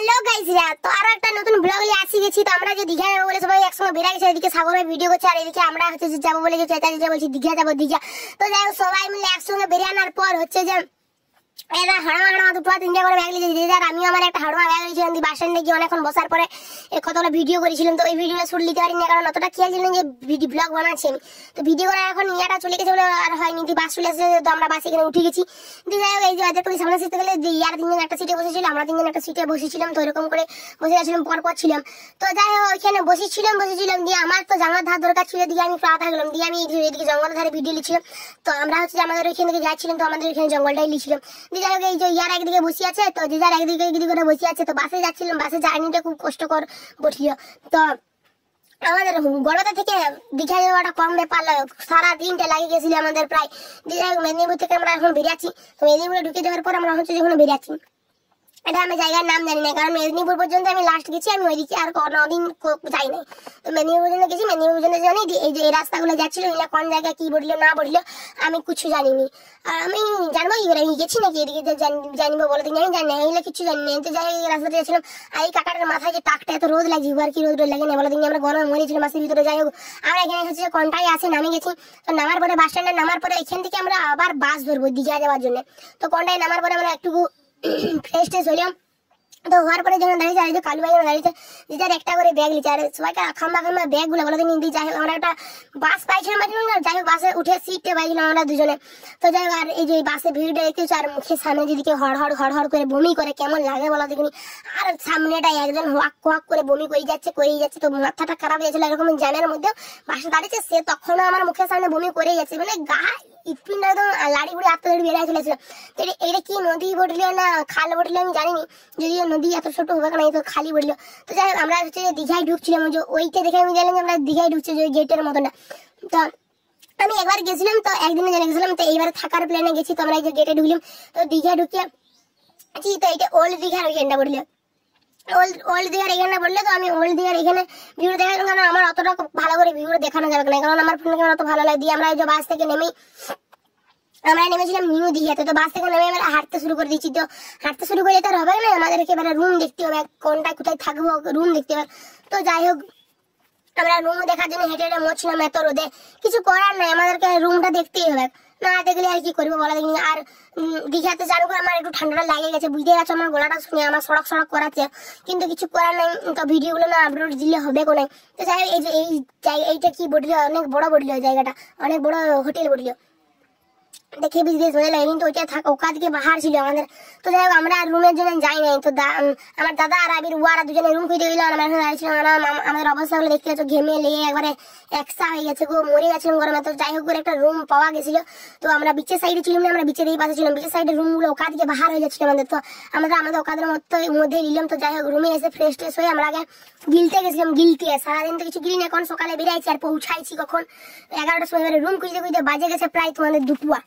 Hello গাইসরা, তো আরো একটা নতুন ব্লগ নিয়ে আসি গেছি। তো আমরা যে দীঘা যাবো বলে সবাই একসঙ্গে বেরিয়ে গেছে। এদিকে সাগর ভাই ভিডিও করছে আর এদিকে আমরা হচ্ছে যে যাবো বলে যে চেঁচাচ্ছি, বলছি দীঘা যাবো দীঘা। তো যাই হোক সবাই মিলে একসঙ্গে বেরিয়ে আনার পর হচ্ছে যে এরা হাড়মা হাড়মা দুটো তিনটা করে ব্যাগ লিখেছে। যে আমি আমার একটা হাড়মা ব্যাগ লিখেছিলাম, বাস স্ট্যান্ডে গিয়ে অনেকক্ষণ বসার পরে কতগুলো ভিডিও করেছিলাম। তো ওই ভিডিও শুট নিতে পারিনি, কারণ অতটা খেয়াল ছিলেন যে ব্লগ বানাচ্ছি আমি। তো ভিডিও করার এখন ইয়াটা চলে গেছে বলে আর হয়নি। বাস চলে এসেছে, তো আমরা বাসে এখানে উঠে গেছি। যাই হোক এই যে একটু সামনে সিটে গেলে যে ইয়ার তিনজন একটা সিটে বসেছিল, আমরা তিনজন একটা সিটে বসেছিলাম। তো এরকম করে বসে গেছিলাম, পর ছিলাম। তো যাই হোক ওইখানে বসেছিলাম দিয়ে আমার তো জানলার ধার দরকার ছিল, দিয়ে আমি প্রাত গেলাম, দিয়ে আমি এদিকে জঙ্গলের ধারে ভিডিও লিখছিলাম। তো আমরা হচ্ছে আমাদের ওইখান থেকে যাচ্ছিলাম, তো আমাদের ওইখানে জঙ্গলটাই লিখছিলাম। যাই হোক এই যে ইয়ার একদিকে বসে আছে, তো যে যার একদিকে করে বসে আছে। তো বাসে যাচ্ছিলাম, বাসে জার্নিটা খুব কষ্টকর বসল। তো আমাদের গড়বাতা থেকে দীঘা যাওয়াটা কম ব্যাপার, সারা দিনটা লাগে গেছিল আমাদের প্রায়। যাই হোক মেদিনীপুর থেকে আমরা এখন বেরিয়েছি। তো মেদিনীপুরে ঢুকে যাওয়ার পর আমরা হচ্ছে যখন বেরিয়েছি, এটা আমি জায়গার নাম জানি না, কারণ মেদিনীপুর পর্যন্ত আমি লাস্ট গেছি, আমি ওইদিকে আর কোনোদিন যাই নাই। তো মেদিনীপুর পর্যন্ত গেছি, মেদিনীপুর পর্যন্ত জানি এই যে এই রাস্তাগুলো যাচ্ছিল, এগুলো কোন জায়গায় কি বললো না বললো আমি কিছু জানিনি। আর আমি জানবো কি করে, আমি গেছি নাকি এদিকে জানিবো বলে দিন, আমি জানি না, এগুলো কিছু জানি না। তো যাই এই রাস্তাতে যাচ্ছিলাম, আর এই কাকাটার মাথায় যে টাকটা এত রোদ লাগছে, আর কি রোদ লাগে না বলে দিন, আমরা গরমে মরেছিলাম মাসের ভিতরে। যাই হোক আমরা এখানে হচ্ছে কোনটাই আসে নামে গেছি। তো নামার পরে বাস স্ট্যান্ডে নামার পরে এখান থেকে আমরা আবার বাস ধরবো দীঘা যাওয়ার জন্য। তো কোনটায় নামার পরে আমরা একটু ফ্রেশ ট্রেশ হলাম। তো হওয়ার পরে যখন দাঁড়িয়েছে, আর কালু ভাই দাঁড়িয়েছে, যে যার একটা করে ব্যাগ লিখছে, আর সবাইকে খাম্বা ব্যাগ গুলো বলে দিন। যাই হোক আমরা একটা বাস পাইছিলাম, যাই হোক বাসে উঠে সিটে পাইছিলাম আমরা দুজনে। তো যাই হোক আর এই যে বাসে ভিড়টা দেখতেছি, আর মুখের সামনে যেদিকে হড় করে বমি করে কেমন লাগে বলা দেখুন। আর সামনেটা একজন হোয়াক করে বমি করেই যাচ্ছে। তো মাথাটা খারাপ হয়েছিল, এরকম জ্যামের মধ্যেও বাসে দাঁড়িয়েছে, সে তখনও আমার মুখের সামনে বমি করেই যাচ্ছে, মানে গা স্পিনটা একদম লাড়ি বুড়ি আত্মা বেরিয়ে চলেছিল। তো এটা কি নদী বটলো না খাল বটলো আমি জানিনি, যদিও নদী এত ছোট হবে না, তো খালি বললো। তো যাই হোক আমরা হচ্ছে দীঘায় ঢুকছিলাম, যে ওইটা দেখে আমি জানলাম যে আমরা দীঘায় ঢুকছি, যে গেটের মতনটা। তো আমি একবার গেছিলাম, তো একদিনে জেনে গেছিলাম, তো এইবার থাকার প্ল্যানে গেছি। তো আমরা এই যে গেটে ঢুকলাম, তো দীঘা ঢুকিয়ে তো এটা ওল্ড দীঘার ওইখানটা বললো, ওল্ড দীঘার এখানে বললে। তো আমি ওল্ড দীঘার এখানে ভিউ দেখালাম, কারণ আমার অতটা ভালো করে ভিউ দেখানো যাবে না, কারণ আমার ফোনকে অত ভালো লাগে। দিয়ে আমরা এই যে বাস থেকে আমরা নেমেছিলাম নিউ দীঘাতে। তো বাস থেকে নেমে আমরা হাঁটতে শুরু করে দিচ্ছি। তো হাঁটতে শুরু করে তো আর হবে না, আমাদেরকে এবারে রুম দেখতে হবে, কোনটা কোথায় থাকবো রুম দেখতে হবে। তো যাই হোক আমরা রুম দেখার জন্য হেঁটে মরছিলাম এত রোদে, কিছু করার নাই, আমাদেরকে রুমটা দেখতেই হবে, না দেখলে আর কি করবো বলা দেখি। আর দীঘাতে জানো আমার একটু ঠান্ডাটা লাগে গেছে, বুঝতে গেছো আমার গলাটা শুনে আমার সড়ক করাচ্ছে, কিন্তু কিছু করার নাই। তো ভিডিওগুলো না আপলোড দিলে হবে কোন। তো যাই হোক এই যে এইটা কি বললো, অনেক বড় বললো জায়গাটা, অনেক বড় হোটেল বললো, দেখে বিজনেস হয়ে লাগে, কিন্তু ওইটা ওকা দিকে বাহার ছিল আমাদের। তো যাই হোক আমরা রুমের জন্য যাই নাই। তো আমার দাদা আর আবির ওয়ারা দুজনে রুম খুঁজে গেল, আমরা এখন দাঁড়িয়েছিলাম। আমাদের অবস্থা হলো দেখতে পাচ্ছ, ঘেমে লেগে একবারে একসা হয়ে গেছে গো, মরে গেছিলাম গরমে। তো যাই হোক করে একটা রুম পাওয়া গেছিল। তো আমরা বিচের সাইডে ছিলাম না, আমরা বিচের এই পাশে ছিলাম, বিচের সাইডের রুম গুলো ওকা দিকে বাহার হয়ে যাচ্ছিল আমাদের। তো আমাদের ওকাদের মধ্যে নিলাম। তো যাই হোক রুমে এসে ফ্রেশ ট্রেশ হয়ে আমরা আগে গিলতে গেছিলাম, সারাদিন তো কিছু গিলি না, এখন সকালে বেরিয়েছি আর পৌঁছাইছি কখন 11টার সময়। রুম খুঁজতে বাজে গেছে প্রায় তোমাদের দুপুয়া।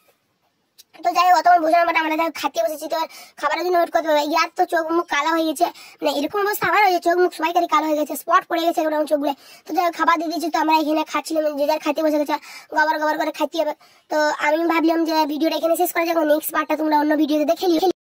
তো যাই হোক অতক্ষণ বসে আমরা খাতে বসেছি। তো খাবারের জন্য ওয়েট করতে হবে। ইয়ার তো চোখ মুখ কালো হয়ে গেছে, মানে এরকম অবস্থা আমার হয়েছে, চোখ মুখ সবাইকারই কালো হয়ে গেছে, স্পট পড়ে গেছে এরকম চোখগুলো। তো যাই হোক খাবার দিয়ে দিয়েছি। তো আমরা এখানে খাচ্ছিলাম, যে যার খাতে বসে গেছে, গবর করে খাইতে হবে। তো আমি ভাবলাম যে ভিডিওটা এখানে শেষ করা যাবে, নেক্সট পার্টটা তোমরা অন্য ভিডিওতে দেখে নিও।